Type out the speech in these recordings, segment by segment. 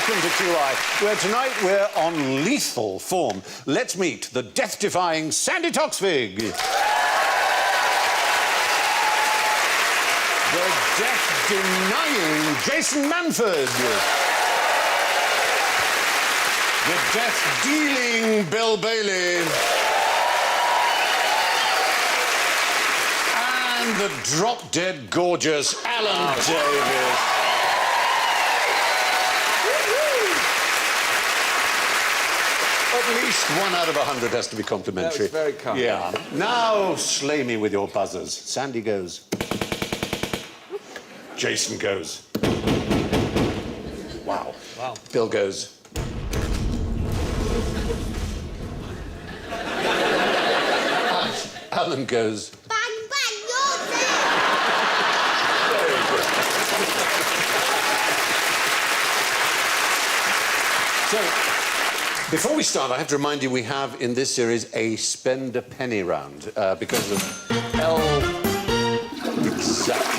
welcome to QI, where tonight we're on lethal form. Let's meet the death-defying Sandi Toksvig. The death-denying Jason Manford. The death-dealing Bill Bailey. And the drop-dead gorgeous Alan Davis. At least 1 out of 100 has to be complimentary. That was very kind. Yeah. Now slay me with your buzzers. Sandi goes. Jason goes. Wow. Wow. Bill goes. Alan goes. Bang, bang, you're dead! Very good. So, before we start, I have to remind you we have in this series a spend a penny round because of L. Exactly.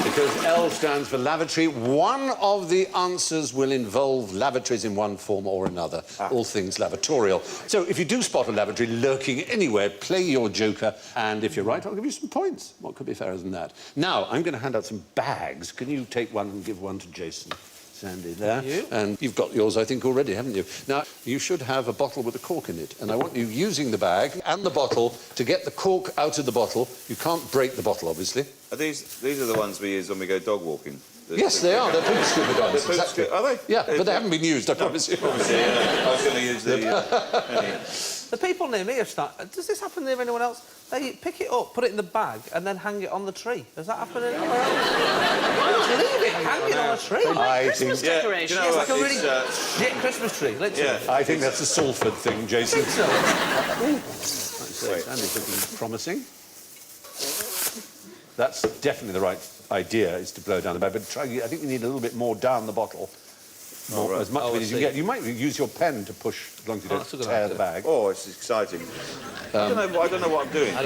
Because L stands for lavatory. One of the answers will involve lavatories in one form or another. All things lavatorial. So if you do spot a lavatory lurking anywhere, play your joker, and if you're right, I'll give you some points. What could be fairer than that? Now, I'm going to hand out some bags. Can you take one and give one to Jason? Sandi, there. You? And you've got yours, I think, already, haven't you? Now, you should have a bottle with a cork in it, and I want you using the bag and the bottle to get the cork out of the bottle. You can't break the bottle, obviously. Are these are the ones we use when we go dog walking? Yes, they are. They're poop scuba divers. They're poop scuba- Are they? Yeah, but they haven't been used, I promise you. Obviously, yeah. I was going to use the... The people near me have started... Does this happen near anyone else? They pick it up, put it in the bag, and then hang it on the tree. Does that happen anywhere else? Leave it hanging on a tree. I Christmas think, decoration. Yeah, it's like a really shit Christmas tree, literally. Yeah. I think that's a Salford thing, Jason. I think so. Wait. Sandi's looking promising. That's definitely the right idea, is to blow down the bag, but try, I think you need a little bit more down the bottle. More, right. As much of it as you I get. see. You might use your pen to push, as long as you that's a don't good tear idea. the bag. Oh, it's exciting. I don't know what I'm doing. No.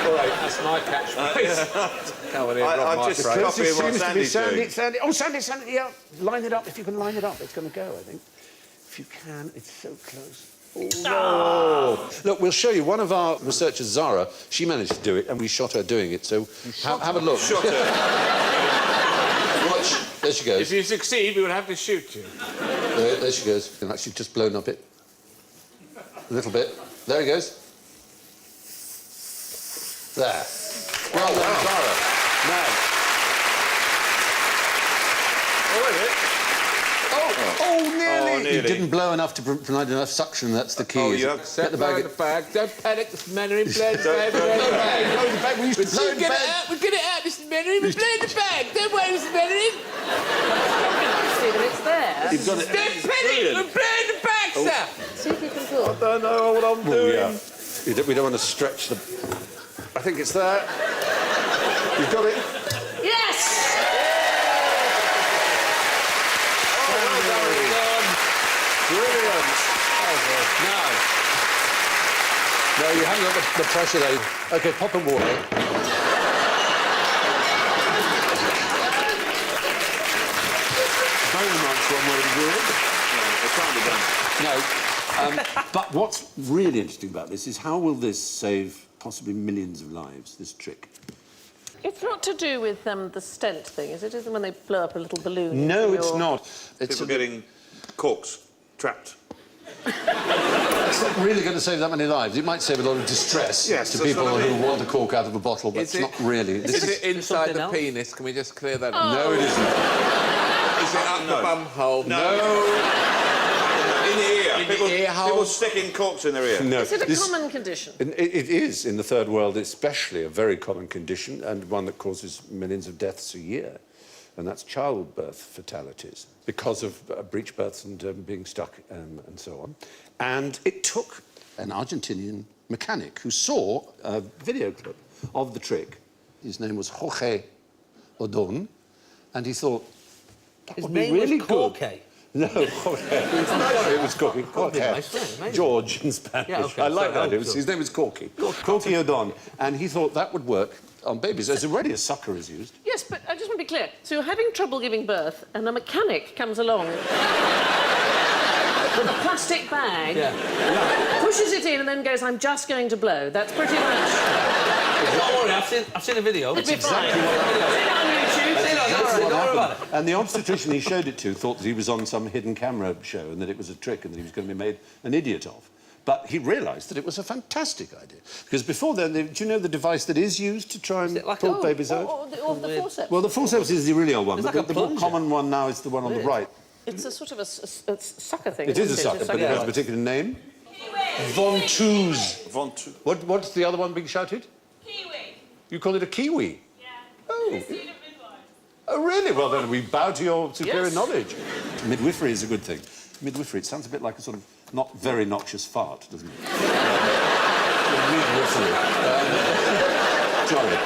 All right, that's my catchphrase. Come on in, rob I'm my just phrase. copying This what seems to be Sandi's doing. Sandi. Oh, Sandi, yeah. Line it up. If you can line it up, it's going to go, I think. If you can, it's so close. Oh, no. Look, we'll show you. One of our researchers, Zara, she managed to do it, and we shot her doing it, so have a look. Shot her. Watch. There she goes. If you succeed, we will have to shoot you. There she goes. And she's just blown up it. A little bit. There he goes. There. Well done, Zara. Now. Oh, nearly. Oh, nearly. You didn't blow enough to provide enough suction. That's the key. Oh, is you it? have to Get the bag. Blow the bag. Don't panic, Mr. Mandarin. Blow the bag. Don't- Blow the bag. Blow the bag. We used to blow We'll the get it bag. out. We'll get it out, Mr. Mandarin. We'll blow the bag. Don't worry, Mr. Mandarin. See that it's there. You've got it. Don't panic. We'll blow the bag, sir. See if you can pull. I don't know what I'm doing. Yeah. We don't want to stretch the... I think it's there. You've got it. Yes! Brilliant. No, you haven't got the pressure there. OK, pop and water. Very much one way to do it. It can't be done. No, but what's really interesting about this is how will this save possibly millions of lives, this trick? It's not to do with the stent thing, is it? Is it when they blow up a little balloon? No, into it's your- not. It's People getting corks trapped. not really going to save that many lives. It might save a lot of distress Yes, to that's people what I mean. who want a cork out of a bottle, but it's Is it- not really. Is it inside something the else? penis? Can we just clear that up? No, it isn't. Is it up the bum hole? No. In the ear. In the ear hole? People sticking corks in their ear. No. Is it a This- common condition? It is, in the third world especially, a very common condition and one that causes millions of deaths a year. And that's childbirth fatalities because of breech births and being stuck and so on. And it took an Argentinian mechanic who saw a video clip of the trick. His name was Jorge Odon, and he thought, that His would be name really was good. Corke. No, it was Corky. That'd be nice, wouldn't it? Amazing. George in Spanish. Yeah, OK, I like sorry, that. oh, His name was Corky. Corky O'Don. And he thought that would work on babies. There's already a sucker is used. Yes, but I just want to be clear. So you're having trouble giving birth, and a mechanic comes along with a plastic bag, pushes it in, and then goes, "I'm just going to blow." That's pretty much. Don't worry, I've seen a video. It's exactly what I've seen it on YouTube. Don't worry about it. And the obstetrician he showed it to thought that he was on some hidden camera show and that it was a trick and that he was going to be made an idiot of. But he realised that it was a fantastic idea. Because before then, do you know the device that is used to try and pull babies out? Or the forceps. Well, the forceps is the really old one, It's but like the a more plunger. common one now is the one on the right. It's a sort of a sucker thing. It is a isn't sucker, but it has a particular name. Ventouse. Ventouse. What's the other one being shouted? Kiwi. You call it a kiwi? Yeah. Oh. It's seen a midwife. Oh, really? Well, then we bow to your superior Yes. knowledge. Midwifery is a good thing. Midwifery, it sounds a bit like a sort of not very noxious fart, doesn't it? Midwifery. Sorry.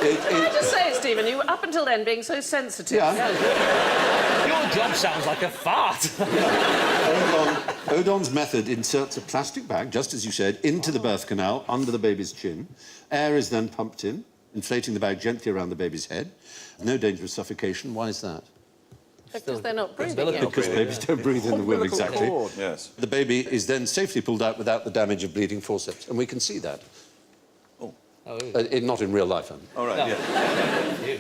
Can I just say, Stephen, you were up until then being so sensitive. Yeah. Your job sounds like a fart. O'Don's method inserts a plastic bag, just as you said, into the birth canal, under the baby's chin. Air is then pumped in, inflating the bag gently around the baby's head. No danger of suffocation. Why is that? Because they're not breathing umbilical yet. Because babies don't breathe in the womb, exactly. Yes. The baby is then safely pulled out without the damage of bleeding forceps, and we can see that. Not in real life, I mean. All right, yeah.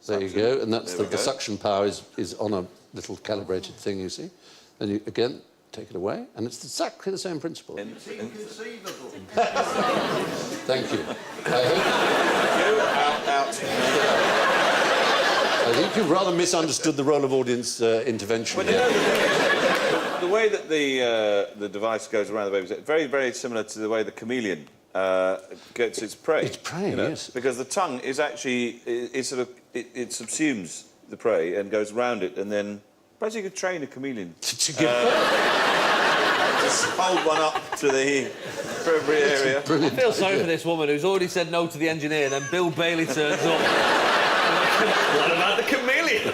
There you go, and that's There we the go. suction power is on a little calibrated thing, you see. And you, again, take it away, and it's exactly the same principle. Thank you. I think you've rather misunderstood the role of audience intervention. Well, you know, the way that the device goes around the baby is very, very similar to the way the chameleon gets its prey. Its prey, yes. Because the tongue is actually, it subsumes the prey and goes round it, and then perhaps you could train a chameleon. To give Just hold one up to the appropriate area. I feel sorry for this woman who's already said no to the engineer, then Bill Bailey turns up. What about the chameleon?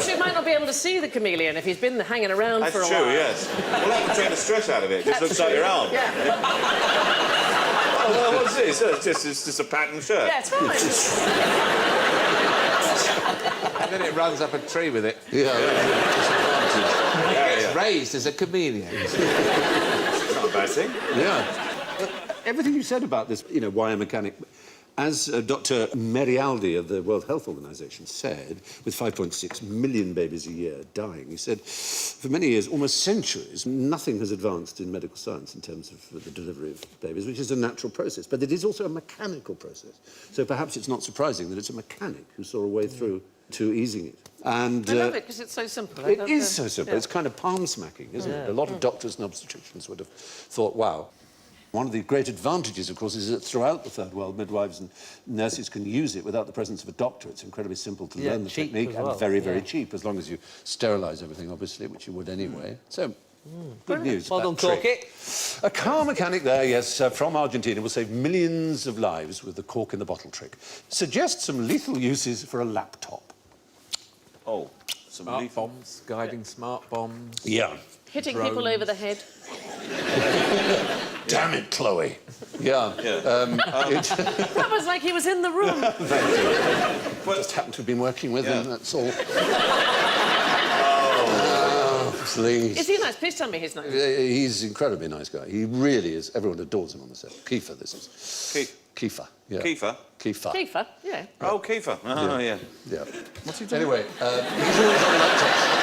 She might not be able to see the chameleon if he's been hanging around That's for a true, while. yes. Well, that would take the stress out of it. It just looks like your arm. Yeah. Oh, well, what's this? It's just a pattern shirt. Yeah, it's fine. And then it runs up a tree with it. Yeah. It's raised as a chameleon. It's not a bad thing. Yeah. Everything you said about this, you know, why a mechanic... As Dr. Merialdi of the World Health Organization said, with 5.6 million babies a year dying, he said, for many years, almost centuries, nothing has advanced in medical science in terms of the delivery of babies, which is a natural process, but it is also a mechanical process. So perhaps it's not surprising that it's a mechanic who saw a way through to easing it. And I love it because it's so simple. it is so simple. It's kind of palm-smacking, isn't it? A lot of doctors and obstetricians would have thought, wow. One of the great advantages, of course, is that throughout the Third World, midwives and nurses can use it without the presence of a doctor. It's incredibly simple to learn the cheap technique as and well. very, very cheap, as long as you sterilise everything, obviously, which you would anyway. So, good news. Well done, that trick. Corky. A car mechanic there, yes, from Argentina, will save millions of lives with the cork in the bottle trick. Suggests some lethal uses for a laptop. Oh, some Smart leaf. bombs, guiding smart bombs. Yeah. Hitting people over the head. Damn it, Chloe. Yeah. That was like he was in the room. Well, just happened to have been working with him, that's all. Please. Is he nice? Please tell me he's nice. He's an incredibly nice guy. He really is. Everyone adores him on the set. Kiefer, this is. Kiefer. Yeah. Kiefer? Kiefer. Kiefer, yeah. Oh, Kiefer. Oh, yeah. Yeah. What's he doing? Anyway, he's always on laptops.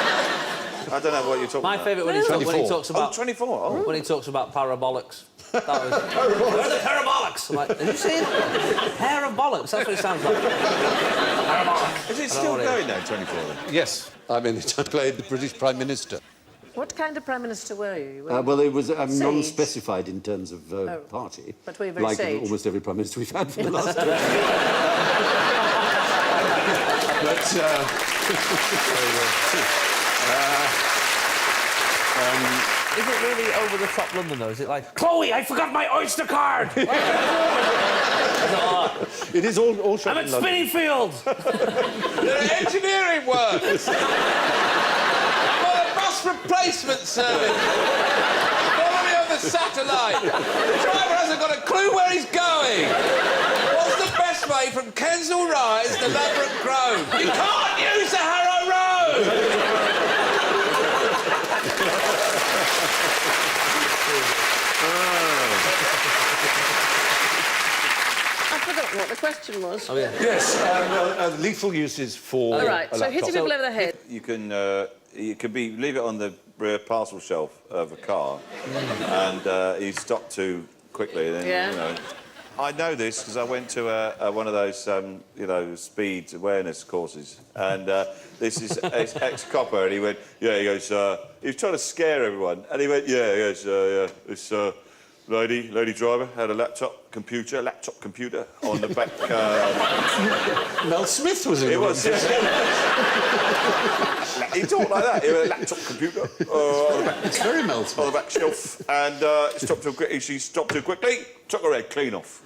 I don't know what you're talking My about. favourite when he talks Oh, about 24. Oh. when he talks about parabolics. That was where are the parabolics? I'm like, have you seen parabolics? That's what it sounds like. Parabolic. Is it still going now, 24 then? Yes. I mean, I played the British Prime Minister. What kind of Prime Minister were you? Well, it was non-specified in terms of party. But were you very like sage? Almost every Prime Minister we've had for the last 20 Is it really over the top London though? Is it like, Chloe, I forgot my Oyster card? It is all shot I'm in at London. Spinningfields. The engineering works. I'm on a bus replacement service. Follow me on the satellite. The driver hasn't got a clue where he's going. What's the best way from Kensal Rise to Laverick Grove? You can't use the Harrow Road. I've forgotten what the question was. Oh, yeah. Yes, lethal uses for All right, a so laptop. hitting people over the head. You can leave it on the rear parcel shelf of a car, and you stop too quickly. And then, Yeah. you know, I know this because I went to one of those, speed awareness courses, and this is ex-copper, and he went, yeah, he goes, he was trying to scare everyone, and he went, yeah, he goes, this lady driver had a laptop computer on the back. Mel Smith was in It was. He talked like that. He had a laptop computer on the back. It's very Mel Smith. On the back shelf, and she stopped too quickly, took her head clean off.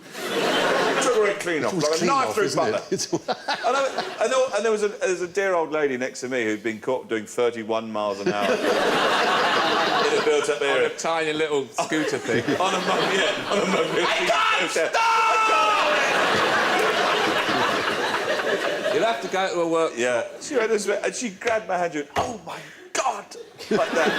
Took her head clean off, It was like a clean knife off, through isn't butter. it? And there was a dear old lady next to me who'd been caught doing 31 miles an hour in a built-up area. A tiny little scooter thing. On a moped. I can't stop! You'll have to go to a work. Yeah, she went this way, and she grabbed my hand and went, oh my God! Like that.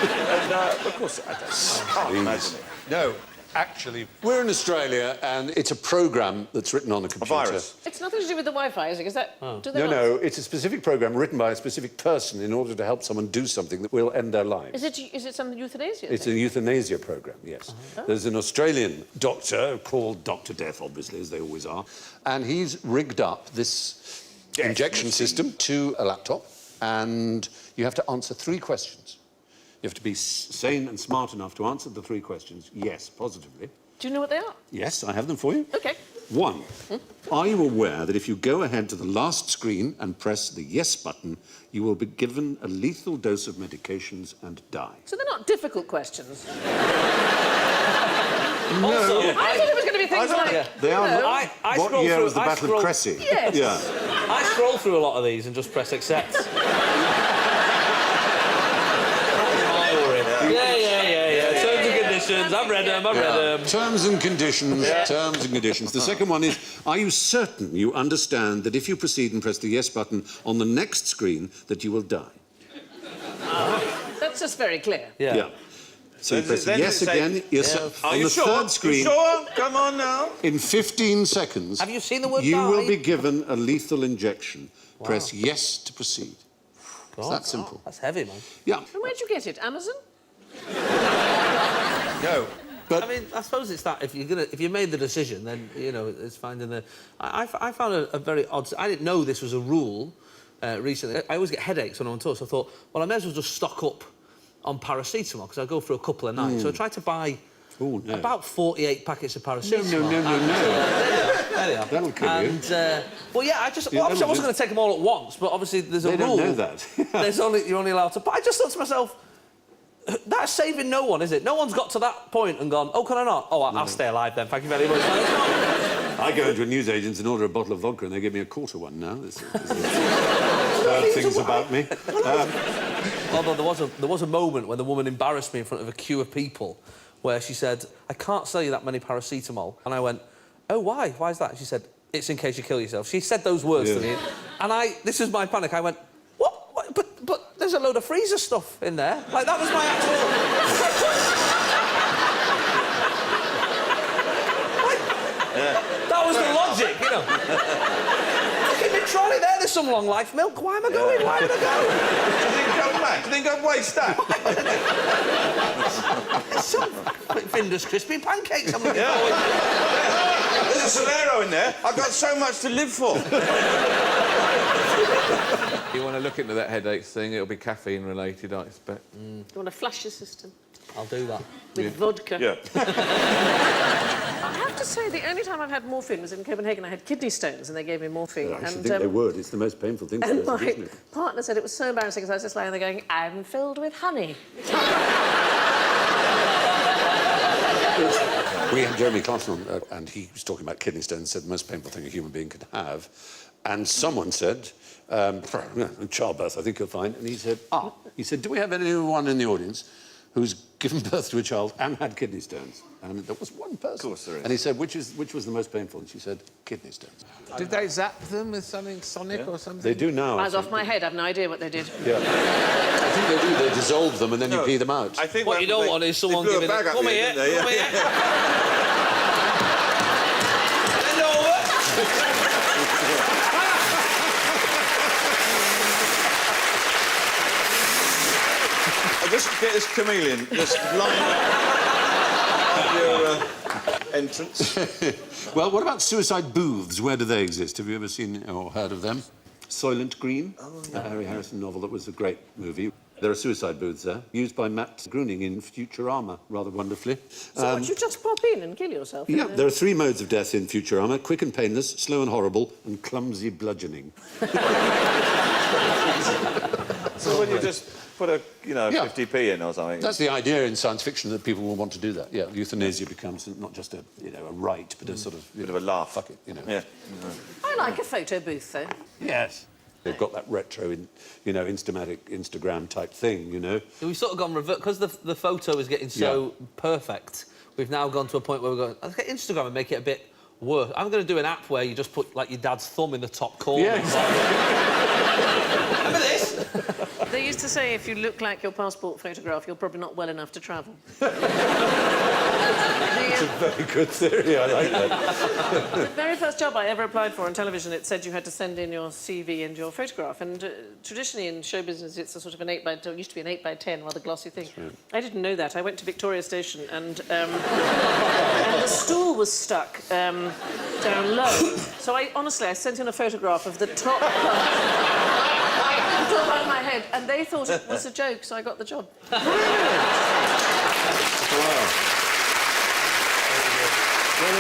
And of course, I can't imagine it. No, actually, we're in Australia, and it's a program that's written on a computer. A virus. It's nothing to do with the Wi-Fi, is it? Is that... Do they No, not? no, it's a specific program written by a specific person in order to help someone do something that will end their lives. Is it some euthanasia It's thing? a euthanasia program, yes. There's an Australian doctor called Dr. Death, obviously, as they always are, and he's rigged up this injection system to a laptop, and you have to answer 3 questions. You have to be sane and smart enough to answer the 3 questions, yes, positively. Do you know what they are? Yes, I have them for you. OK. 1. Are you aware that if you go ahead to the last screen and press the yes button, you will be given a lethal dose of medications and die? So they're not difficult questions. Also, I thought it was going to be things like... They are you know, not. I What scroll year through- was the I Battle scroll- of Cressy? Yes. Yeah. I scroll through a lot of these and just press accept. Yeah. Terms and conditions. I've read them. Terms and conditions. Terms and conditions. The second one is, are you certain you understand that if you proceed and press the yes button on the next screen, that you will die? That's just very clear. Yeah. So you Then- press then yes does it say- again. Yes, Are on you the sure? third screen. You sure? Come on now. In 15 seconds, Have you seen the word you die? will be given a lethal injection. Press yes to proceed. It's that simple. That's heavy, man. Yeah. And where'd you get it? Amazon? No. But I mean, I suppose it's that if you made the decision, then it's finding the. I found a very odd. I didn't know this was a rule recently. I always get headaches when I'm on tour, so I thought, well, I may as well just stock up on paracetamol because I go for a couple of nights. So I tried to buy about 48 packets of paracetamol. No. There they are. That'll kill you. And well, yeah, obviously I wasn't going to take them all at once, but obviously there's a They rule. don't know that. You're only allowed to. But I just thought to myself, that's saving no one, is it? No one's got to that point and gone, oh, can I not? Oh, I'll stay alive then. Thank you very much. I go into a newsagent's and order a bottle of vodka and they give me a quarter one now. There's heard things about me. Although there was a moment when the woman embarrassed me in front of a queue of people where she said, I can't sell you that many paracetamol. And I went, oh, why? Why is that? She said, it's in case you kill yourself. She said those words to me. And this is my panic. I went, what? But there's a load of freezer stuff in there. Like, that was my actual... That was the logic, Look at the trolley there, there's some long life milk. Why am I going? Why would I go? Do you think come back? Do you think I'd waste that? Some Findus crispy pancakes I'm looking Yeah. forward to. There's a Solero in there. I've got so much to live for. You want to look into that headaches thing, it'll be caffeine related, I expect. You want to flash your system? I'll do that. With vodka? Yeah. I have to say, the only time I've had morphine was in Copenhagen. I had kidney stones and they gave me morphine. I should think they would. It's the most painful thing to And do, my isn't it? partner said it was so embarrassing because I was just lying there going, I'm filled with honey. We had Jeremy Clarkson on, and he was talking about kidney stones, said the most painful thing a human being could have. And someone said, childbirth, I think you'll find. And he said, do we have anyone in the audience who's given birth to a child and had kidney stones? And there was one person. Of course there is. And he said, which was the most painful? And she said, kidney stones. Did they zap them with something sonic or something? They do now. I was off my head. I've no idea what they did. Yeah. I think they do. They dissolve them and then you pee them out. I think What you don't want is someone giving it... Come here, come here. Bend over. I just get this chameleon, just line up your entrance. Well, what about suicide booths? Where do they exist? Have you ever seen or heard of them? Soylent Green, a Harry Harrison novel that was a great movie. There are suicide booths there, used by Matt Groening in Futurama, rather wonderfully. So would you just pop in and kill yourself? Yeah, there are 3 modes of death in Futurama: quick and painless, slow and horrible, and clumsy bludgeoning. So when you just put a, Yeah. 50p in or something. That's the idea in science fiction, that people will want to do that. Yeah, euthanasia becomes not just a right, but a sort of Bit of a laugh. fuck it, Yeah. I like a photo booth, though. Yes. They've got that retro, Instagram type thing, We've sort of gone revert because the photo is getting so perfect. We've now gone to a point where we're going, let's get Instagram and make it a bit worse. I'm going to do an app where you just put like your dad's thumb in the top corner. Yeah, exactly. Remember this? They used to say if you look like your passport photograph, you're probably not well enough to travel. It's a very good theory, I like that. The very first job I ever applied for on television, it said you had to send in your CV and your photograph. And traditionally in show business, it's a sort of an 8x... It used to be an 8x10, rather glossy thing. Right. I didn't know that. I went to Victoria Station and the stool was stuck down low. So I sent in a photograph of the top part of my head, and they thought it was a joke, so I got the job. Wow. Well,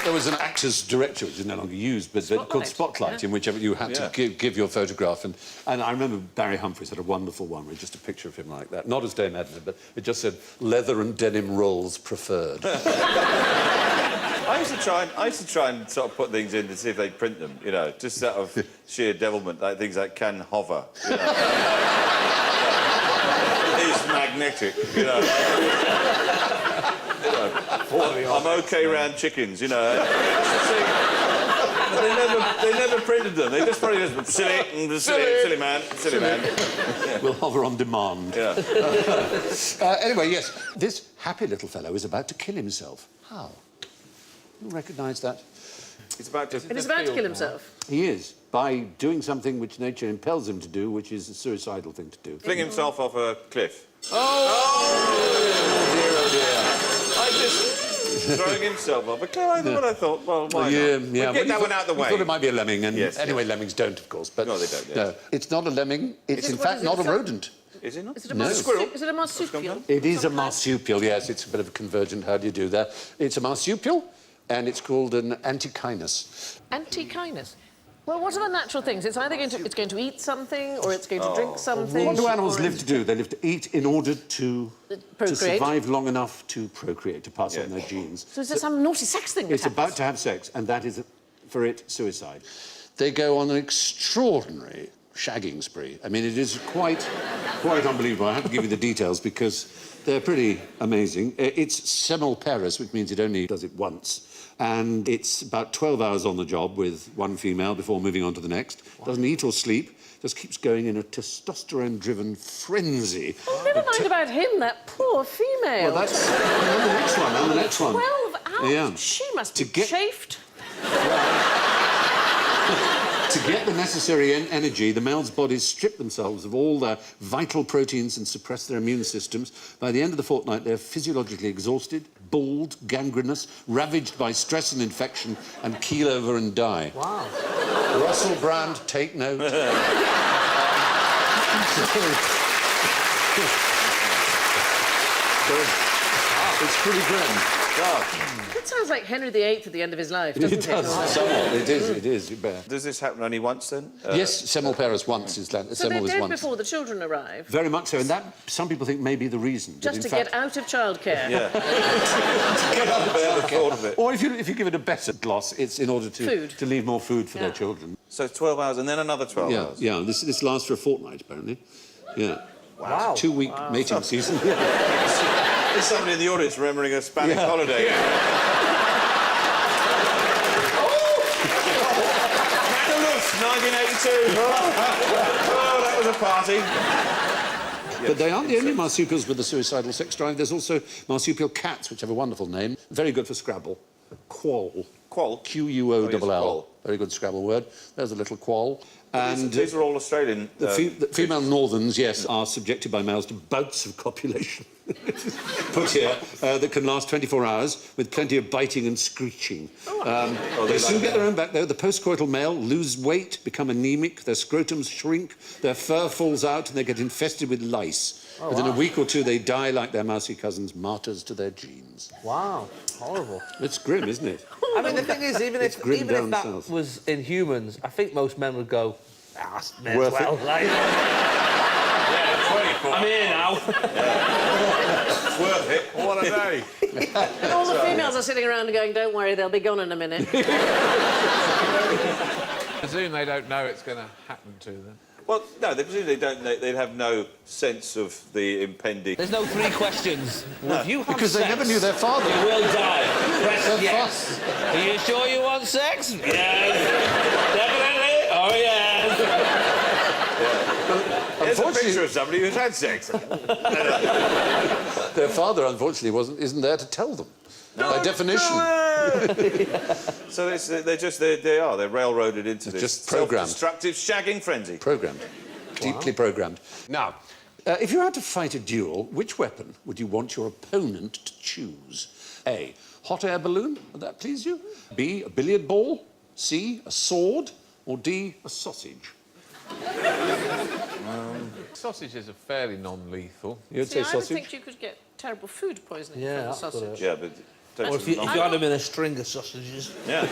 there was an actor's directory, which is no longer used, but called Spotlight, in which you had to give your photograph. And I remember Barry Humphries had a wonderful one with just a picture of him like that. Not as Dame Edna, but it just said, leather and denim rolls preferred. I used to try and sort of put things in to see if they'd print them, just sort of sheer devilment, like things like can hover, Is magnetic, I'm okay round chickens, They never printed them. They just probably just silly man. Yeah. We'll hover on demand. Yeah. Anyway, yes, this happy little fellow is about to kill himself. How? You recognise that? It's about to... And he's about to kill himself. He is, by doing something which nature impels him to do, which is a suicidal thing to do. Fling himself off a cliff. Oh, dear. I just... throwing himself off a cliff. I thought, well, why not? Yeah. We'll get that one out of the way. I thought it might be a lemming, and yes, anyway, lemmings don't, of course. But no, they don't. Yes. No, it's not a lemming. It's in fact not a rodent. Is it not? Is it a squirrel? Is it a marsupial? It is a marsupial, yes. It's a bit of a convergent. How do you do that? It's a marsupial, and it's called an antechinus. Antechinus? Well, what are the natural things? It's either going to eat something, or it's going to drink something. What do animals live to do? They live to eat in order to survive long enough to procreate, to pass on their genes. So is there some naughty sex thing that It's about to have sex, and that is, for it, suicide. They go on an extraordinary shagging spree. I mean, it is quite unbelievable. I have to give you the details because they're pretty amazing. It's semmelparous, which means it only does it once. And it's about 12 hours on the job with one female before moving on to the next. Wow. Doesn't eat or sleep, just keeps going in a testosterone-driven frenzy. Oh, never mind about him, that poor female. Well, that's... and the next one, and the next one. 12 hours? Yeah. She must be chafed. To get the necessary energy, the males' bodies strip themselves of all their vital proteins and suppress their immune systems. By the end of the fortnight, they're physiologically exhausted, bald, gangrenous, ravaged by stress and infection, and keel over and die. Wow. Russell Brand, take note. It's pretty grim. It sounds like Henry VIII at the end of his life, doesn't it? It does, somewhat. It is, you bet. Does this happen only once, then? Yes, semel parus once is that. So Semel they're is dead once. before the children arrive, Very much so, and that, some people think, may be the reason. just to get out of childcare. Yeah. Never thought of it. Or if you give it a better gloss, it's in order to leave more food for their children. So 12 hours and then another 12 hours? Yeah, this lasts for a fortnight, apparently. Yeah. Wow. 2-week mating season. There's somebody in the audience remembering a Spanish holiday. Magaluf, 1982. Oh, that was a party. But they aren't the only marsupials with a suicidal sex drive. There's also marsupial cats, which have a wonderful name. Very good for Scrabble. Quoll. Quoll? Q-U-O-L-L. Oh, yes, quoll. Very good Scrabble word. There's a little quoll. And These are all Australian. the female northerns, yes, are subjected by males to bouts of copulation. Put here, that can last 24 hours with plenty of biting and screeching. They soon get their own back, though. The postcoital male lose weight, become anemic, their scrotums shrink, their fur falls out, and they get infested with lice. Within a week or two, they die like their mousy cousins, martyrs to their genes. Wow, horrible. It's grim, isn't it? I mean, the thing is, even if that south. was in humans, I think most men would go, may Worth as well. it. Like, I'm here now. It's worth it. What a day. And all the females are sitting around and going, don't worry, they'll be gone in a minute. I presume they don't know it's going to happen to them. Well, no, they presumably don't. They'd have no sense of the impending. There's no 3 questions. If you have Because they sex, never knew their father. you will die. Press Their yes. Are you sure you want sex? Yes. Definitely. Oh, yes. There's a picture of somebody who's had sex. Their father, unfortunately, isn't there to tell them. By definition. So they're railroaded into this just programmed. self-destructive shagging frenzy. Programmed. Deeply programmed. Now, if you had to fight a duel, which weapon would you want your opponent to choose? A, hot air balloon, would that please you? B, a billiard ball? C, a sword? Or D, a sausage? Sausages are fairly non-lethal. You'd See, say I would sausage? think you could get terrible food poisoning Yeah, from the that's what sausage. Yeah, but Or if you had them in a string of sausages. yeah. I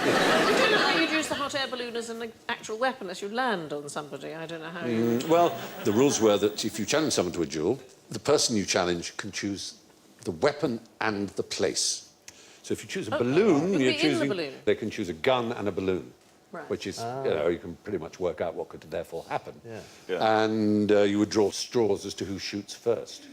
don't know how you'd use the hot air balloon as an actual weapon unless you land on somebody. I don't know how you... Well, the rules were that if you challenge someone to a duel, the person you challenge can choose the weapon and the place. So if you choose a balloon, You'd you're be in the choosing... balloon. They can choose a gun and a balloon. Right. Which is, you can pretty much work out what could therefore happen. Yeah. And you would draw straws as to who shoots first.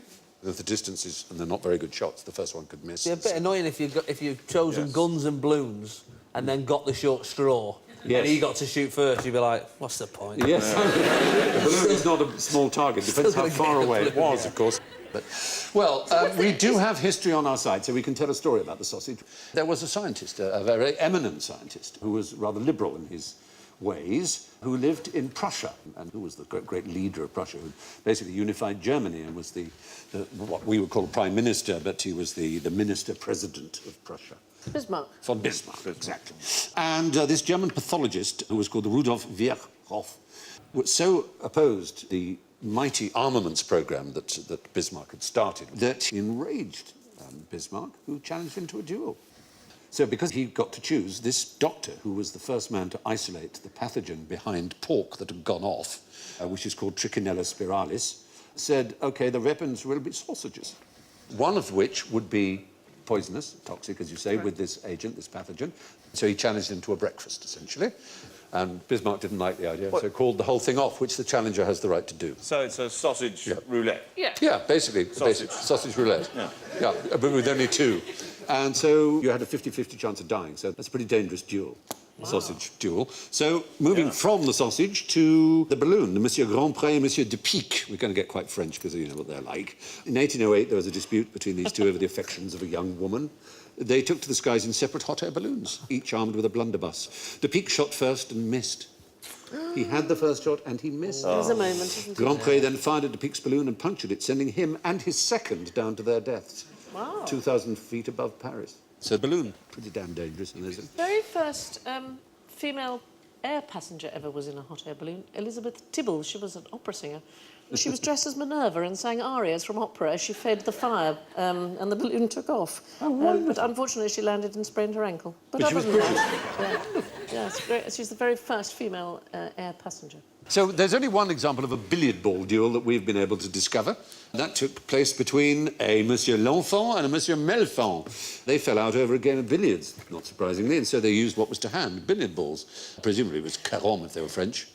If the distance is, and they're not very good shots, the first one could miss. It's a bit annoying if you've chosen guns and balloons and then got the short straw. Yes. And he got to shoot first, you'd be like, what's the point? Yes. The balloon is not a small target. Depends how Still far gonna get away the it balloon, was, yeah. of course. But, well, we do have history on our side, so we can tell a story about the sausage. There was a scientist, a very eminent scientist, who was rather liberal in his ways, who lived in Prussia, and who was the great leader of Prussia, who basically unified Germany and was the what we would call prime minister, but he was the minister-president of Prussia. Bismarck. Von Bismarck, exactly. And this German pathologist, who was called Rudolf Virchow, so opposed the mighty armaments program that Bismarck had started that he enraged Bismarck, who challenged him to a duel. So because he got to choose, this doctor, who was the first man to isolate the pathogen behind pork that had gone off, which is called Trichinella spiralis, said, OK, the weapons will be sausages. One of which would be poisonous, toxic, as you say, with this agent, this pathogen. So he challenged him to a breakfast, essentially. And Bismarck didn't like the idea, so called the whole thing off, which the challenger has the right to do. So it's a sausage roulette. Yeah. Yeah, basically. Sausage roulette. Yeah. But with only 2. And so you had a 50-50 chance of dying, so that's a pretty dangerous duel. Sausage duel. So, moving from the sausage to the balloon, the Monsieur Grandpré and Monsieur de Pique. We're going to get quite French because you know what they're like. In 1808, there was a dispute between these two over the affections of a young woman. They took to the skies in separate hot air balloons, each armed with a blunderbuss. De Pique shot first and missed. He had the first shot and he missed. There's a moment, isn't it? Grandpré then fired at de Pique's balloon and punctured it, sending him and his second down to their deaths. Wow. 2,000 feet above Paris. So balloon, pretty damn dangerous. And there's a... Very first female air passenger ever was in a hot air balloon. Elizabeth Tibble, she was an opera singer. She was dressed as Minerva and sang arias from opera as she fed the fire, and the balloon took off. But unfortunately, she landed and sprained her ankle. But she was other than British. that, yeah, she's the very first female air passenger. So there's only one example of a billiard ball duel that we've been able to discover. That took place between a Monsieur L'Enfant and a Monsieur Melfond. They fell out over a game of billiards, not surprisingly, and so they used what was to hand, billiard balls. Presumably it was carom if they were French.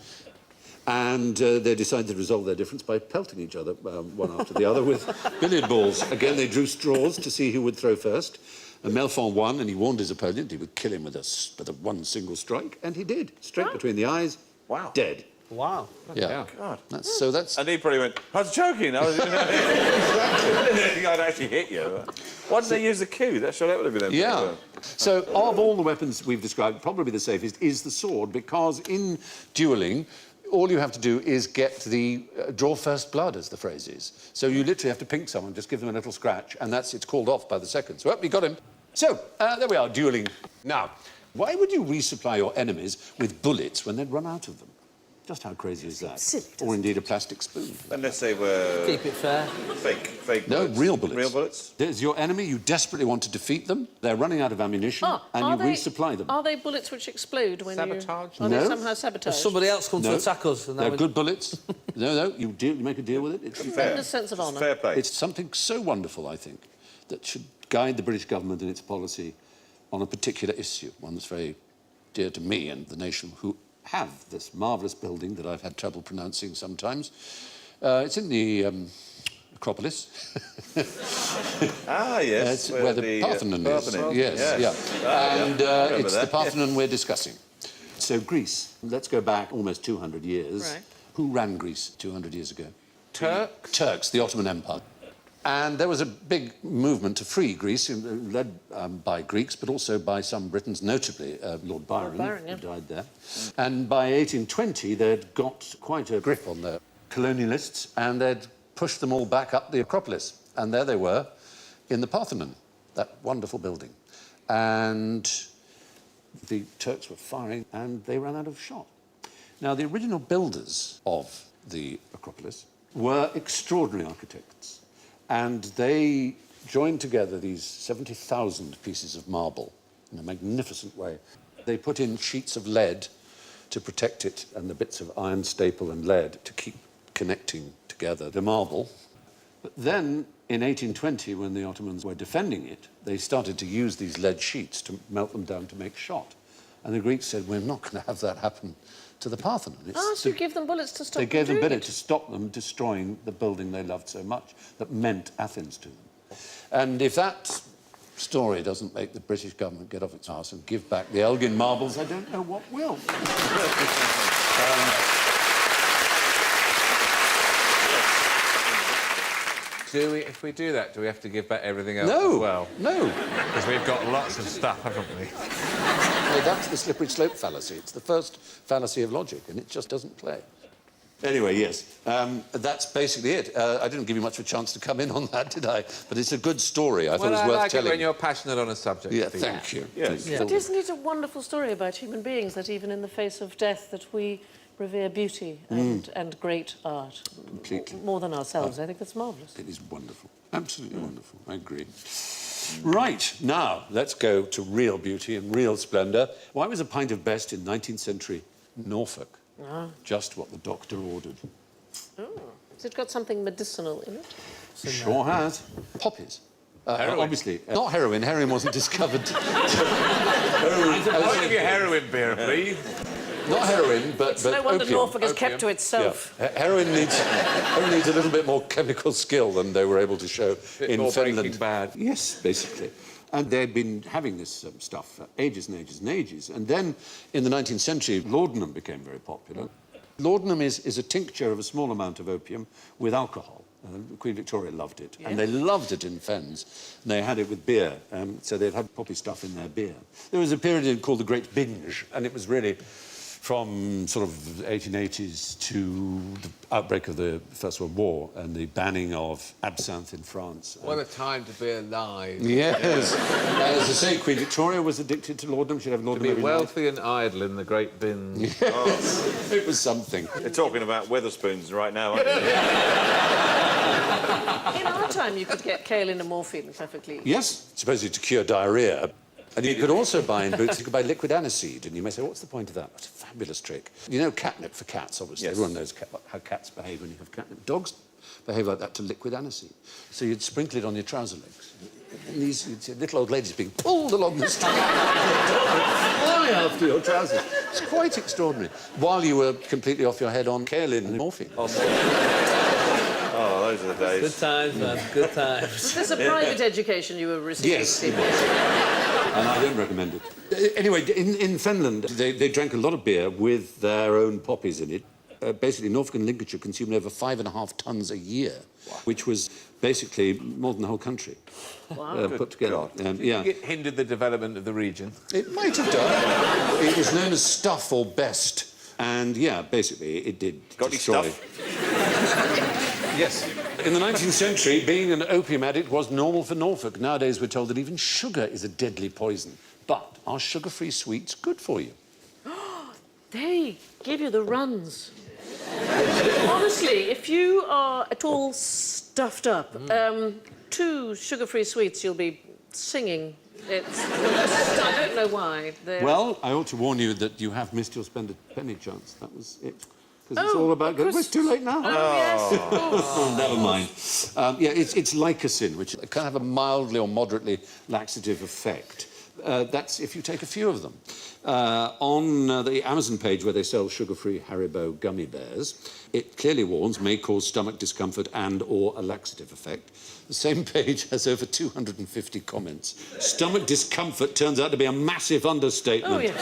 And they decided to resolve their difference by pelting each other, one after the other, with billiard balls. Again, they drew straws to see who would throw first. And Melfond won, and he warned his opponent he would kill him with a one single strike, and he did. Straight between the eyes, Wow. dead. Wow. Yeah. God. That's... And he probably went, I was joking. I was, I didn't think I'd actually hit you. Why didn't they use the cue? That would have been... Yeah. So, of all the weapons we've described, probably the safest is the sword, because in duelling, all you have to do is get the draw first blood, as the phrase is. So you literally have to pink someone, just give them a little scratch, and it's called off by the seconds. Well, you got him. So, there we are, duelling. Now, why would you resupply your enemies with bullets when they'd run out of them? Just how crazy is that? Silly, or indeed a plastic spoon. Unless they were... Keep it fair. Fake No, bullets. real bullets. Real bullets? There's your enemy, you desperately want to defeat them, they're running out of ammunition, and you resupply them. Are they bullets which explode when Sabotage? Are No. they somehow sabotaged? Somebody else comes No. to attack us. And They're we... good bullets. No, you make a deal with it. It's fair. In a sense of honour. Fair play. It's something so wonderful, I think, that should guide the British government in its policy on a particular issue, one that's very dear to me and the nation, who have this marvellous building that I've had trouble pronouncing sometimes. It's in the Acropolis. Ah, yes. It's where the Parthenon is. Parthenon. Yes, yeah. And it's the that. Parthenon we're discussing. So Greece, let's go back almost 200 years. Right. Who ran Greece 200 years ago? Turks, the Ottoman Empire. And there was a big movement to free Greece, led by Greeks, but also by some Britons, notably Lord Byron, yeah. who died there. And by 1820, they'd got quite a grip on the colonialists, and they'd pushed them all back up the Acropolis. And there they were, in the Parthenon, that wonderful building. And the Turks were firing, and they ran out of shot. Now, the original builders of the Acropolis were extraordinary architects. And they joined together these 70,000 pieces of marble in a magnificent way. They put in sheets of lead to protect it and the bits of iron staple and lead to keep connecting together the marble. But then, in 1820, when the Ottomans were defending it, they started to use these lead sheets to melt them down to make shot. And the Greeks said, we're not going to have that happen to the Parthenon. So you give them bullets to stop They gave them doing bullets it. to stop them destroying the building they loved so much, that meant Athens to them. And if that story doesn't make the British government get off its arse and give back the Elgin marbles, I don't know what will. If we do that, do we have to give back everything else No, as well? no. Because we've got lots of stuff, haven't we? No, that's the slippery slope fallacy. It's the first fallacy of logic, and it just doesn't play. Anyway, yes, that's basically it. I didn't give you much of a chance to come in on that, did I? But it's a good story. I thought it was worth like telling. it when you're passionate on a subject. Yeah, thank you. Yes. Thank But you. isn't it a wonderful story about human beings, that even in the face of death, that we revere beauty and great art? Completely. More than ourselves. I think that's marvellous. It is wonderful. Absolutely wonderful. I agree. Right, now, let's go to real beauty and real splendour. Why was a pint of best in 19th century Norfolk just what the doctor ordered? Oh. Has it got something medicinal in it? Sure has. Poppies. Heroin. Obviously. Not heroin. Heroin wasn't discovered. I'll give you heroin beer, please. Not heroin, but No wonder opium. Norfolk is kept to itself. Yeah. Heroin needs a little bit more chemical skill than they were able to show in more Finland. Breaking Bad. Yes, basically. And they'd been having this stuff for ages and ages and ages. And then, in the 19th century, laudanum became very popular. Laudanum is a tincture of a small amount of opium with alcohol. Queen Victoria loved it. Yeah. And they loved it in Fens. And they had it with beer. So they'd have poppy stuff in their beer. There was a period called the Great Binge, and it was really from sort of 1880s to the outbreak of the First World War and the banning of absinthe in France. What a time to be alive. Yes. As I say, Queen Victoria was addicted to laudanum. She'd have To laudanum be every wealthy and idle in the great bin. night. Yes. It was something. They're talking about Weatherspoons right now, aren't they? In our time, you could get kaolin and morphine perfectly. Yes, supposedly to cure diarrhea. And you could also buy in boots, you could buy liquid aniseed, and you may say, what's the point of that? It's a fabulous trick. You know catnip for cats, obviously. Yes. Everyone knows how cats behave when you have catnip. Dogs behave like that to liquid aniseed. So you'd sprinkle it on your trouser legs. And these you'd see little old ladies being pulled along the street. Fly after your trousers. It's quite extraordinary. While you were completely off your head on kaolin and morphine. Oh, those are the days. Good times, man. Good times. There's a private education you were receiving. Yes. And I don't recommend it. Anyway, in Finland, they drank a lot of beer with their own poppies in it. Basically, Norfolk and Lincolnshire consumed over 5.5 tons a year, which was basically more than the whole country put together. Yeah. It hindered the development of the region. It might have done. It was known as stuff or best. And, yeah, basically, it did Got any destroy. stuff? Yes. In the 19th century, being an opium addict was normal for Norfolk. Nowadays, we're told that even sugar is a deadly poison. But are sugar-free sweets good for you? They give you the runs. Honestly, if you are at all stuffed up, 2 sugar-free sweets, you'll be singing. It's... I don't know why. Well, I ought to warn you that you have missed your spend a penny chance. That was it. Because it's all about... Well, it's too late now. Oh, yes, of course. Oh, never mind. Yeah, it's lycocin, which can have a mildly or moderately laxative effect. That's if you take a few of them. On the Amazon page where they sell sugar-free Haribo gummy bears, it clearly warns may cause stomach discomfort and or a laxative effect. The same page has over 250 comments. Stomach discomfort turns out to be a massive understatement. Oh, yes.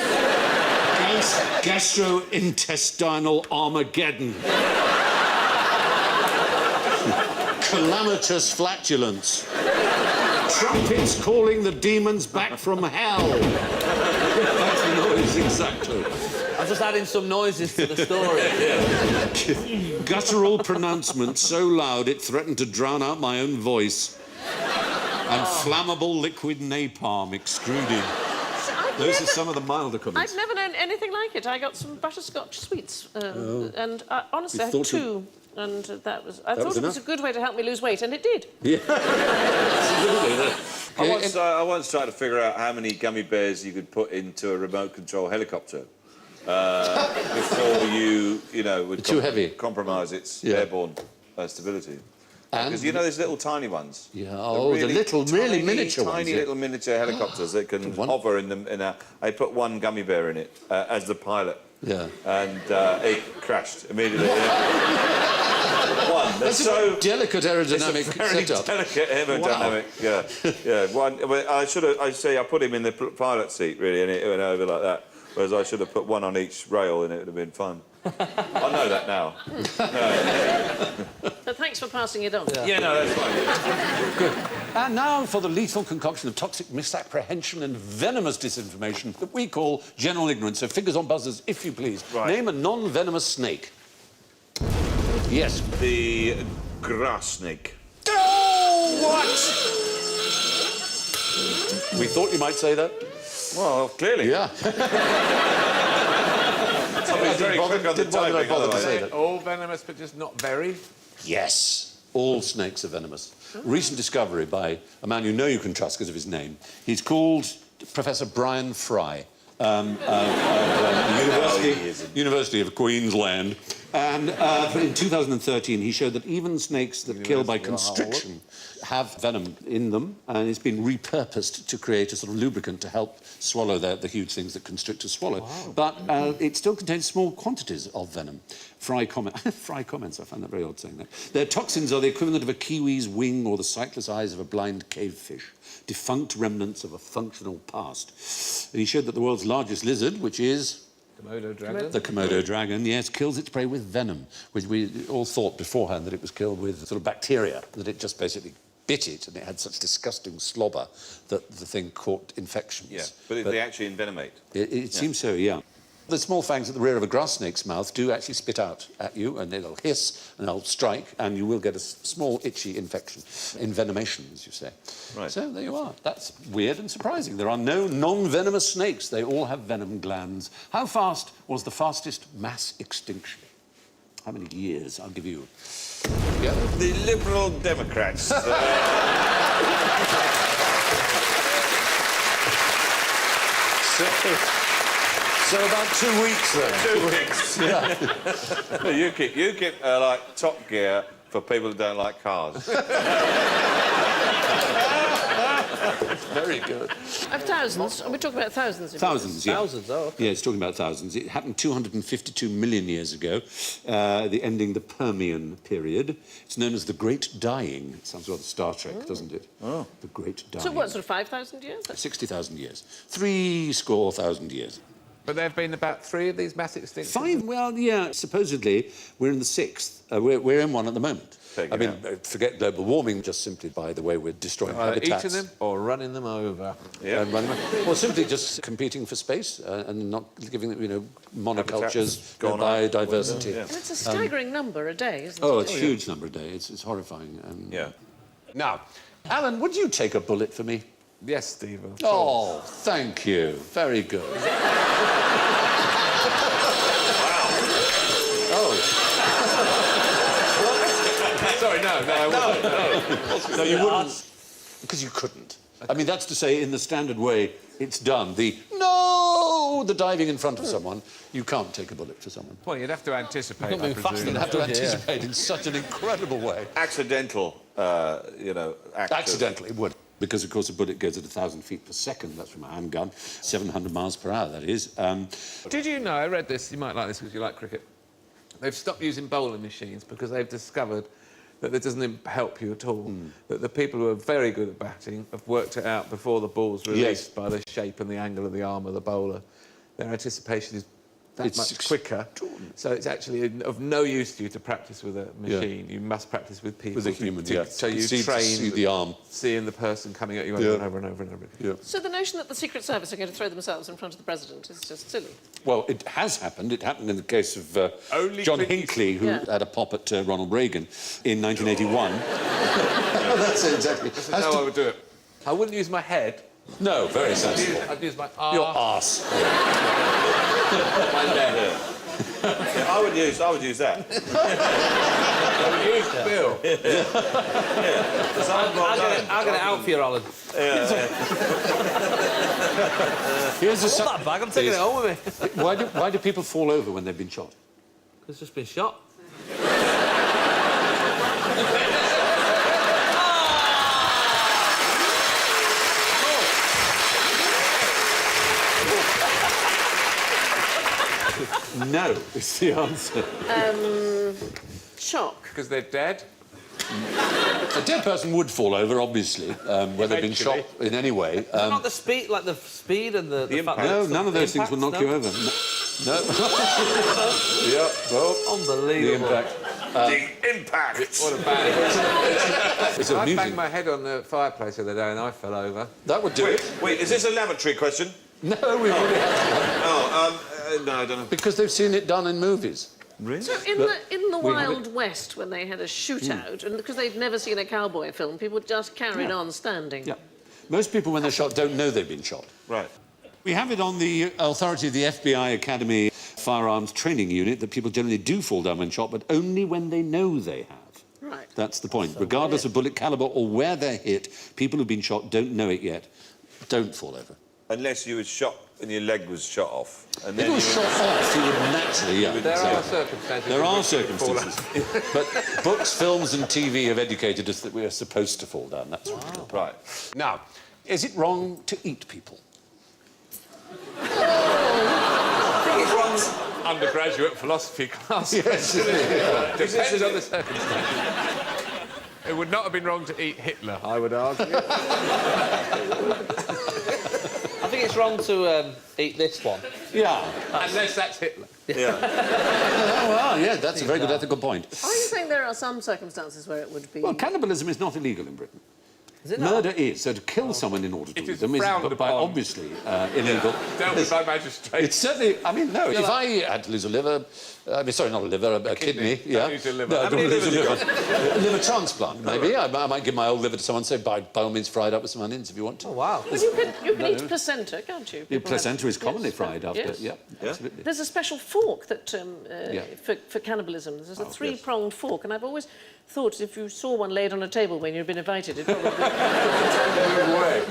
Gastrointestinal Armageddon. Calamitous flatulence. Trumpets calling the demons back from hell. That's the noise, exactly. I'm just adding some noises to the story. Guttural pronouncement so loud it threatened to drown out my own voice. And flammable liquid napalm extruded. Those are some of the milder comments. I've never known anything like it. I got some butterscotch sweets, and honestly, I had 2. And that was... I thought it was a good way to help me lose weight, and it did. Yeah. Absolutely. I once tried to figure out how many gummy bears you could put into a remote control helicopter before you know, would Too heavy. compromise its airborne stability. Because, you know, there's little tiny ones. Yeah, oh, the little, really miniature ones. Tiny little miniature helicopters that can hover in them. I put 1 gummy bear in it as the pilot. Yeah. And it crashed immediately. One. That's so delicate aerodynamic it's a very setup. delicate aerodynamic. Wow. Yeah. One. I put him in the pilot seat really, and it went over like that. Whereas I should have put 1 on each rail, and it would have been fun. I know that now. But thanks for passing it on. Yeah, no, that's fine. Good. And now for the lethal concoction of toxic misapprehension and venomous disinformation that we call general ignorance. So fingers on buzzers, if you please. Right. Name a non-venomous snake. Yes. The grass snake. Oh, what? We thought you might say that. Well, clearly. Yeah. Somebody's very quick on the timing, otherwise. All venomous, but just not very. Yes. All snakes are venomous. Recent discovery by a man you know you can trust because of his name. He's called Professor Brian Fry. University of Queensland. And in 2013, he showed that even snakes that kill by constriction have venom in them, and it's been repurposed to create a sort of lubricant to help swallow the huge things that constrictors swallow. Wow. But it still contains small quantities of venom. Fry comments, I find that very odd saying that. Their toxins are the equivalent of a kiwi's wing or the sightless eyes of a blind cavefish, defunct remnants of a functional past. And he showed that the world's largest lizard, which is... Komodo dragon? The Komodo dragon, yes, kills its prey with venom, which we all thought beforehand that it was killed with sort of bacteria, that it just basically bit it and it had such disgusting slobber that the thing caught infections. Yeah, but they actually envenomate. It seems so, yeah. The small fangs at the rear of a grass snake's mouth do actually spit out at you, and they'll hiss and they'll strike, and you will get a small itchy infection, envenomation, as you say. Right. So there you are. That's weird and surprising. There are no non-venomous snakes. They all have venom glands. How fast was the fastest mass extinction? How many years? I'll give you. Yeah. The Liberal Democrats. So about 2 weeks then. 2 weeks. Yeah. you keep like Top Gear for people who don't like cars. Very good. Of thousands? Are we talking about thousands? Thousands, yeah. Thousands, oh, okay. Yeah, it's talking about thousands. It happened 252 million years ago, ending the Permian period. It's known as the Great Dying. It sounds rather Star Trek, doesn't it? Oh. The Great Dying. So what, sort of 5,000 years? 60,000 years. 3,000 years. But there have been about 3 of these mass extinctions. 5? Well, yeah, supposedly we're in the 6th. We're in one at the moment. I mean, forget global warming, just simply by the way we're destroying habitats. Eating them or running them over. Yeah. Or simply just competing for space and not giving them, monocultures, biodiversity. Yeah. And it's a staggering number a day, isn't it? Oh, it's a huge number a day. It's horrifying. Yeah. Now, Alan, would you take a bullet for me? Yes, Stephen. Oh, thank you. Very good. Sorry, no, No, you wouldn't. Because you couldn't. I mean, that's to say, in the standard way, it's done. The diving in front of someone, you can't take a bullet for someone. Well, you'd have to anticipate, I You'd presume. have to anticipate in such an incredible way. Accidental, act. Accidentally, it would. Because, of course, a bullet goes at 1,000 feet per second. That's from a handgun. 700 miles per hour, that is. Did you know, I read this, you might like this because you like cricket, they've stopped using bowling machines because they've discovered that it doesn't help you at all. That the people who are very good at batting have worked it out before the ball's released by the shape and the angle of the arm of the bowler. Their anticipation is that much quicker. So it's actually of no use to you to practice with a machine. You must practice with people. With a human, So you see train the arm. seeing the person coming at you over and over and over and over. Yeah. So the notion that the Secret Service are going to throw themselves in front of the President is just silly. Well, it has happened. It happened in the case of John Hinckley, who had a pop at Ronald Reagan in 1981. That's it, exactly. This is how I would do it. I wouldn't use my head. No, very sensible. I'd use my arm. Your arse. My leg. Yeah, I would use that. I would use Bill. I'll get it out for you, Alan. Here's a Hold that bag, I'm taking it home with me. Why do people fall over when they've been shot? It's just been shot. No, is the answer. Shock. Because they're dead. A dead person would fall over, obviously, where they've been shot in any way. Not the speed, like the speed and the impact. No, none of those things will knock you over. No. Yeah, well, Unbelievable. the impact. The impact. What a bang. It's I amusing. banged my head on the fireplace the other day and I fell over. That would do it. Wait, is this a lavatory question? No, we really have. No, I don't know. Because they've seen it done in movies. Really? So in the Wild West, when they had a shootout, and because they'd never seen a cowboy film, people just carried on standing. Yeah. Most people, when they're shot, don't know they've been shot. Right. We have it on the authority of the FBI Academy Firearms Training Unit that people generally do fall down when shot, but only when they know they have. Right. That's the point. Regardless of bullet caliber or where they're hit, people who've been shot don't know it yet. Don't fall over. Unless you were shot and your leg was shot off. And If it was shot off, you would naturally, yeah. There are exactly. circumstances. There in are which you can fall circumstances. But books, films and TV have educated us that we are supposed to fall down. That's what we do. Right. Now, is it wrong to eat people? I think it's wrong. Undergraduate philosophy class. Yes, it is. Depends on the circumstances. It would not have been wrong to eat Hitler, I would argue. I think it's wrong to eat this one. Yeah. Unless that's Hitler. Yeah. Oh, well, yeah, that's a very good ethical point. Are you saying there are some circumstances where it would be... Well, cannibalism is not illegal in Britain. Is it not? Murder is. So to kill someone in order to It eat is them is frowned by upon. obviously illegal. Dealt with by magistrate. It's certainly... I mean, no, if I had to lose a liver... sorry, not a liver, a kidney. Yeah. Don't use your liver. No, How don't many lose a livers liver. A liver transplant, maybe. I might give my old liver to someone, say, by all means, fry it up with some onions if you want to. Oh, wow. But you can eat placenta, can't you? The People have- placenta is commonly yes, fried after... yes. Yeah, absolutely. There's a special fork that Yeah. for cannibalism. There's a three-pronged fork, and I've always thought if you saw one laid on a table when you'd been invited, it probably...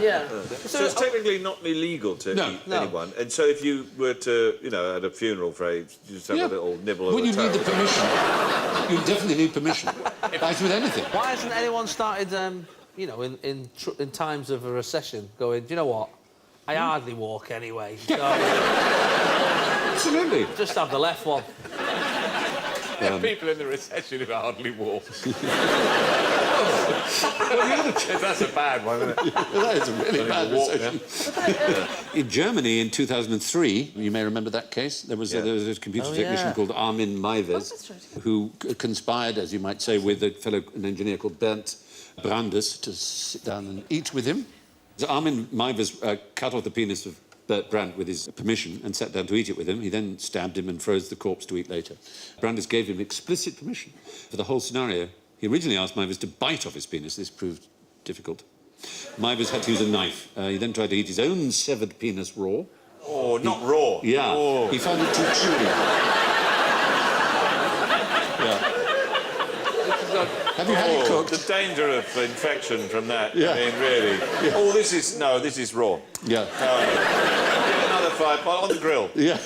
Yeah. So it's technically not illegal to eat anyone. And so if you were to, you know, at a funeral, for you just have a little nibble of Well, the you need toe. the permission. You definitely need permission. As with anything. Why hasn't anyone started, you know, in times of a recession, going, do you know what? I hardly walk anyway, so Absolutely. just have the left one. People in the recession who hardly walk. That's a bad one, isn't it? That is a really bad recession. In Germany, in 2003, you may remember that case, there was a computer technician called Armin Meiwes, who conspired, as you might say, with an engineer called Bernd Brandes to sit down and eat with him. So Armin Meiwes cut off the penis of Bert Brandt with his permission and sat down to eat it with him. He then stabbed him and froze the corpse to eat later. Brandes gave him explicit permission for the whole scenario. He originally asked Meiwes to bite off his penis. This proved difficult. Meiwes had to use a knife. He then tried to eat his own severed penis raw. Oh, not raw. Yeah. Oh. He found it too chewy. Have you had it cooked? The danger of infection from that. Yeah. I mean, really. Yeah. Oh, this is raw. Yeah. Get another fire pot on the grill. Yeah.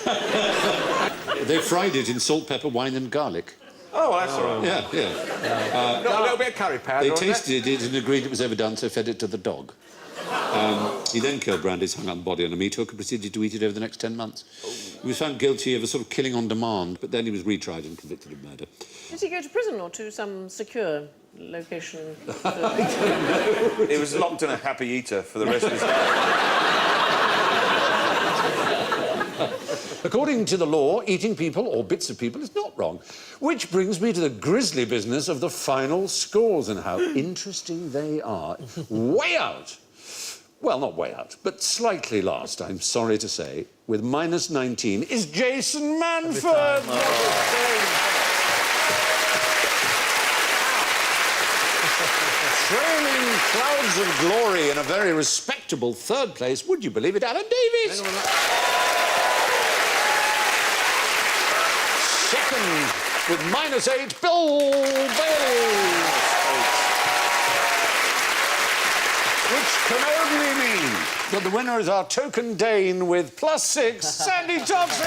They fried it in salt, pepper, wine and garlic. Oh, well, that's all right. Yeah. Not a little bit of curry powder They on tasted it and agreed it was overdone, so fed it to the dog. He then killed Brandes, hung up the body on a meat hook and proceeded to eat it over the next 10 months. He was found guilty of a sort of killing on demand, but then he was retried and convicted of murder. Did he go to prison or to some secure location? He was locked in a happy eater for the rest of his life. According to the law, eating people or bits of people is not wrong. Which brings me to the grisly business of the final scores and how interesting they are. Way out. Well, not way out, but slightly last, I'm sorry to say, with minus 19, is Jason Manford. Trailing clouds of glory in a very respectable third place, would you believe it, Alan Davies? Second, with minus 8, Bill Bailey. Which can only mean that the winner is our token Dane with plus 6, Sandi Toksvig.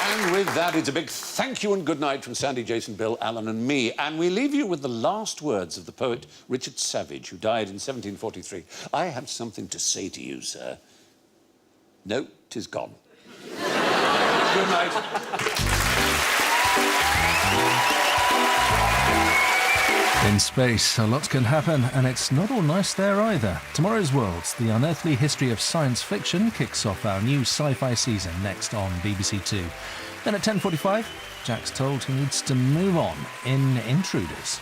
And with that, it's a big thank you and good night from Sandi, Jason, Bill, Alan and me. And we leave you with the last words of the poet Richard Savage, who died in 1743. I have something to say to you, sir. No, 'tis gone. Good night. In space, a lot can happen, and it's not all nice there either. Tomorrow's Worlds, the unearthly history of science fiction, kicks off our new sci-fi season next on BBC Two. Then at 10:45, Jack's told he needs to move on in Intruders.